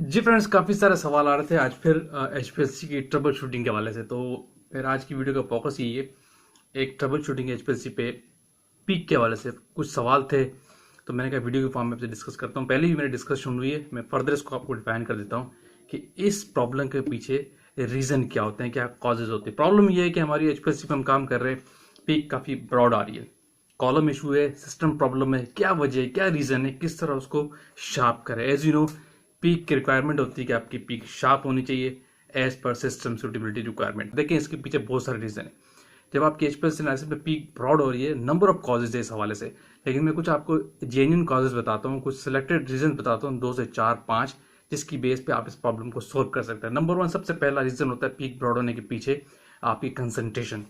जी friends, काफ़ी सारे सवाल आ रहे थे आज फिर एचपीएससी की ट्रबल शूटिंग के हवाले से। तो फिर आज की वीडियो का फोकस यही है, एक ट्रबल शूटिंग एचपीएससी पे पीक के हवाले से कुछ सवाल थे। तो मैंने कहा वीडियो के फॉर्म में आपसे डिस्कस करता हूँ। पहले भी मेरी डिस्कशन हुई है, मैं फर्दर इसको आपको डिफाइन कर देता हूँ कि इस प्रॉब्लम के पीछे रीज़न क्या होते हैं, क्या कॉजेज होते हैं। प्रॉब्लम ये है कि हमारी एचपीएससी पे हम काम कर रहे हैं, पीक काफ़ी ब्रॉड आ रही है, कॉलम इशू है, सिस्टम प्रॉब्लम है, क्या वजह है, क्या रीज़न है, किस तरह उसको शार्प करें। एज यू नो, पीक की रिक्वायरमेंट होती है कि आपकी पीक शार्प होनी चाहिए as per system suitability requirement. देखिए, इसके पीछे बहुत सारे रीज़न है। जब आपकी एचपीएससी एनालिसिस में पीक ब्रॉड हो रही है, नंबर ऑफ कॉजेज है इस हवाले से, लेकिन मैं कुछ आपको जेन्युइन कॉजेज बताता हूँ, कुछ सिलेक्टेड रीजन बताता हूँ, 2 से 4 5, जिसकी बेस पे आप इस प्रॉब्लम को सोल्व कर सकते हैं। नंबर 1 सबसे पहला रीजन होता है पीक ब्रॉड होने के पीछे आपकी कंसंट्रेशन,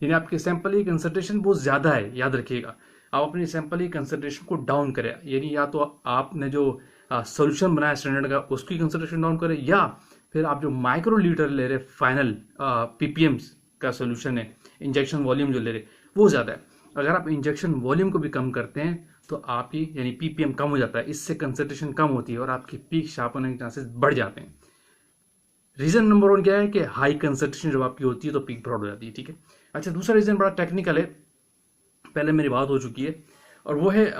यानी आपकी सैंपल की कंसंट्रेशन बहुत ज़्यादा है। याद रखिएगा, आप अपनी सैंपल की कंसंट्रेशन को डाउन करें, यानी या तो आपने जो सोल्यूशन बनाया स्टैंडर्ड का उसकी कंसंट्रेशन डाउन करें, या फिर आप जो माइक्रो लीटर ले रहे फाइनल पीपीएम्स का सोल्यूशन है, इंजेक्शन वॉल्यूम जो ले रहे वो ज़्यादा है। अगर आप इंजेक्शन वॉल्यूम को भी कम करते हैं तो आपकी यानी पीपीएम कम हो जाता है, इससे कंसंट्रेशन कम होती है और आपकी पीक शार्प होने के चांसेस बढ़ जाते हैं। रीजन नंबर 1 क्या है कि हाई कंसंट्रेशन जब आपकी होती है तो पीक ब्रॉड हो जाती है। ठीक है, अच्छा, दूसरा रीजन बड़ा टेक्निकल है, पहले मेरी बात हो चुकी है, और वो है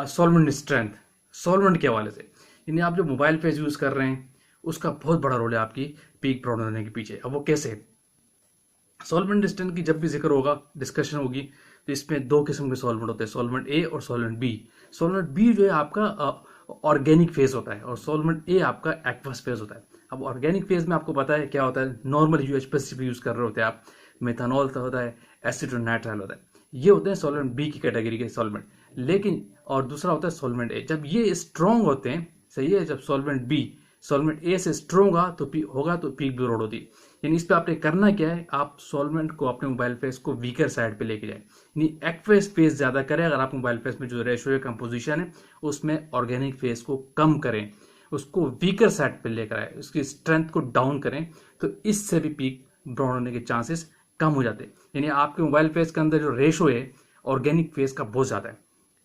सॉल्वेंट स्ट्रेंथ। सॉल्वेंट के हवाले से, यानी आप जो मोबाइल फेस यूज कर रहे हैं उसका बहुत बड़ा रोल है आपकी पीक ब्रॉड होने के पीछे। अब वो कैसे? सॉल्वेंट स्ट्रेंथ की जब भी जिक्र होगा, डिस्कशन होगी, तो इसमें 2 किस्म के सॉल्वेंट होते हैं, सॉल्वेंट ए और सॉल्वेंट बी। सॉल्वेंट बी जो है आपका ऑर्गेनिक फेज होता है और सॉल्वेंट ए आपका एक्वस फेज होता है। अब ऑर्गेनिक फेज में आपको पता है क्या होता है, नॉर्मल यूएचपीएससी पे यूज कर रहे होते हैं आप, मेथनॉल होता है, एसिटोनाइट्राइल होता है, ये होते हैं सॉल्वेंट बी की कैटेगरी के सॉल्वेंट। लेकिन और दूसरा होता है सॉल्वेंट ए, जब ये स्ट्रॉन्ग होते हैं, सही है, जब सॉल्वेंट ए से स्ट्रॉन्ग होगा तो पीक ब्रॉड होती है। यानी इस पे आपने करना क्या है, आप सॉल्वेंट को अपने मोबाइल फेस को वीकर साइड पे लेके जाए, यानी एक्वस फेस ज्यादा करें। अगर आप मोबाइल फेस में जो रेशियो कंपोजिशन है उसमें ऑर्गेनिक फेस को कम करें, उसको वीकर साइड पे लेकर आए, उसकी स्ट्रेंथ को डाउन करें, तो इससे भी पीक ब्रॉड होने के चांसेस कम हो जाते हैं। यानी आपके मोबाइल फेस के अंदर जो रेशो है ऑर्गेनिक फेस का बहुत ज्यादा है,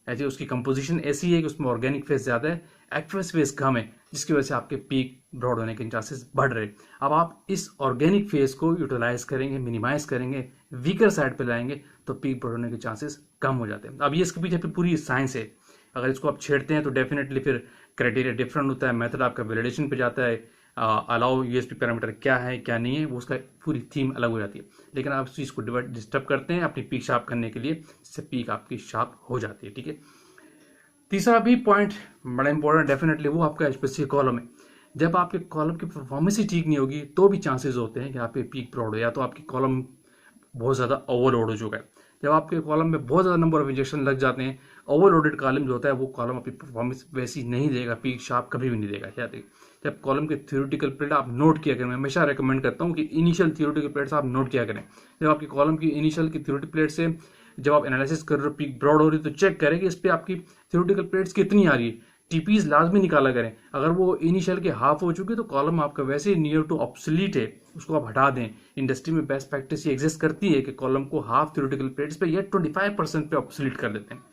ऐसे उसकी कंपोजिशन ऐसी है कि उसमें ऑर्गेनिक फेस ज्यादा है, एक्वस फेस कम है, जिसकी वजह से आपके पीक ब्रॉड होने के चांसेस बढ़ रहे। अब आप इस ऑर्गेनिक फेस को यूटिलाइज करेंगे, मिनिमाइज करेंगे, वीकर साइड पे लाएंगे, तो पीक ब्रॉड होने के चांसेस कम हो जाते हैं। अब ये इसके पीछे पूरी साइंस है, अगर इसको आप छेड़ते हैं तो डेफिनेटली फिर क्राइटेरिया डिफरेंट होता है, मेथड आपका वैलिडेशन पे जाता है, अलाउ यूएसपी पैरामीटर क्या है क्या नहीं है, वो उसका पूरी थीम अलग हो जाती है। लेकिन आप इस चीज़ को डिस्टर्ब करते हैं अपनी पीक शार्प करने के लिए, जिससे पीक आपकी शार्प हो जाती है। ठीक है, तीसरा भी पॉइंट बड़ा इंपॉर्टेंट डेफिनेटली, वो आपका एचपीएससी कॉलम है। जब आपके कॉलम की परफॉर्मेंस ही ठीक नहीं होगी तो भी चांसेस होते हैं कि आपके पीक ब्रॉड हो, या तो आपकी कॉलम बहुत ज़्यादा ओवरलोड हो चुका है। जब आपके कॉलम में बहुत ज़्यादा नंबर ऑफ इंजेक्शन लग जाते हैं, ओवरलोडेड कॉलम जो होता है वो कॉलम अपनी परफॉर्मेंस वैसी नहीं देगा, पीक शार्प कभी भी नहीं देगा। याद रखिए, जब कॉलम के थ्योरेटिकल पीरियड आप नोट किया करें, मैं हमेशा रेकमेंड करता हूँ कि इनिशियल थ्योरेटिकल पीरियड्स आप नोट किया करें। जब आपकी कॉलम की इनिशियल की थ्योरेटिकल पीरियड से जब आप एनालिसिस कर रहे हो पीक ब्रॉड हो रही है, तो चेक करें कि इस पर आपकी थ्योरेटिकल पीरियड्स कितनी आ रही है, टीपीज लाजमी निकाला करें। अगर वो इनिशियल के हाफ हो चुकी है तो कॉलम आपका वैसे नियर टू ऑब्सोलीट है, उसको आप हटा दें। इंडस्ट्री में बेस्ट प्रैक्टिस ये एग्जिस्ट करती है कि कॉलम को हाफ थ्योरेटिकल पीरियड्स पे या 25% पे ऑब्सोलीट कर देते हैं।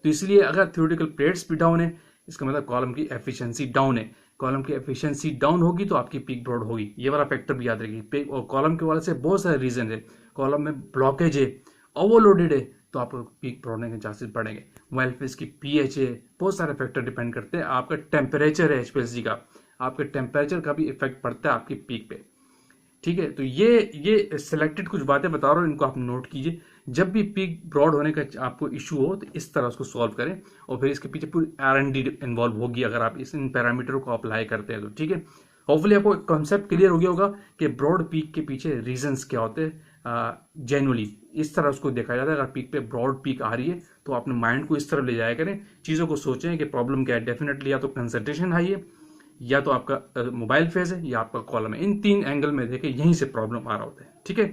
तो इसलिए अगर थ्योरेटिकल पीरियड्स भी डाउन है, इसका मतलब कॉलम की एफिशिएंसी डाउन है। कॉलम की एफिशिएंसी डाउन होगी तो आपकी पीक ब्रॉड होगी, ये वाला फैक्टर भी याद रखिए। और कॉलम के वाले से बहुत सारे रीजन है, कॉलम में ब्लॉकेज है, ओवरलोडेड है, तो आपको पीक ब्रॉड होने के चांसेस बढ़ेंगे। मोबाइल फेस की पीएच है, बहुत सारे फैक्टर डिपेंड करते हैं। आपका टेम्परेचर है एचपीएससी का, आपके टेम्परेचर का भी इफेक्ट पड़ता है आपकी पीक पे। ठीक है, तो ये सिलेक्टेड कुछ बातें बता रहा हूँ, इनको आप नोट कीजिए। जब भी पीक ब्रॉड होने का आपको इशू हो तो इस तरह उसको सॉल्व करें, और फिर इसके पीछे पूरी R&D इन्वॉल्व होगी अगर आप इन पैरामीटर को अप्लाई करते हैं तो। ठीक है, होपफुली आपको कॉन्सेप्ट क्लियर हो गया होगा कि ब्रॉड पीक के पीछे रीजंस क्या होते हैं। जेन्युइनली इस तरह उसको देखा जाता है, अगर पीक पे ब्रॉड पीक आ रही है तो अपने माइंड को इस तरफ ले जाया करें, चीज़ों को सोचें कि प्रॉब्लम क्या है। डेफिनेटली या तो कंसंट्रेशन हाई है, या तो आपका मोबाइल फेज है, या आपका कॉलम है। इन 3 एंगल में देखें, यहीं से प्रॉब्लम आ रहा होता है। ठीक है,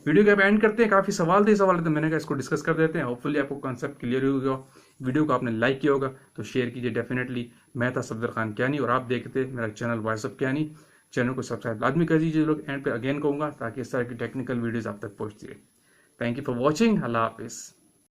वीडियो के अब एंड करते हैं। काफी सवाल थे, तो मैंने कहा इसको डिस्कस कर देते हैं। होपफुली आपको कॉन्सेप्ट क्लियर हो गया। वीडियो को आपने लाइक किया होगा तो शेयर कीजिए डेफिनेटली। मैं था सफदर खान कियानी और आप देखते मेरा channel voice of Kiyani. Channel को सब्सक्राइब लाजमी कर दीजिए लोग, एंड पे अगेन कहूंगा, ताकि इस तरह की टेक्निकल वीडियोज आप तक पहुंचती है। Thank you for watching. अल्लाह हाफिज़।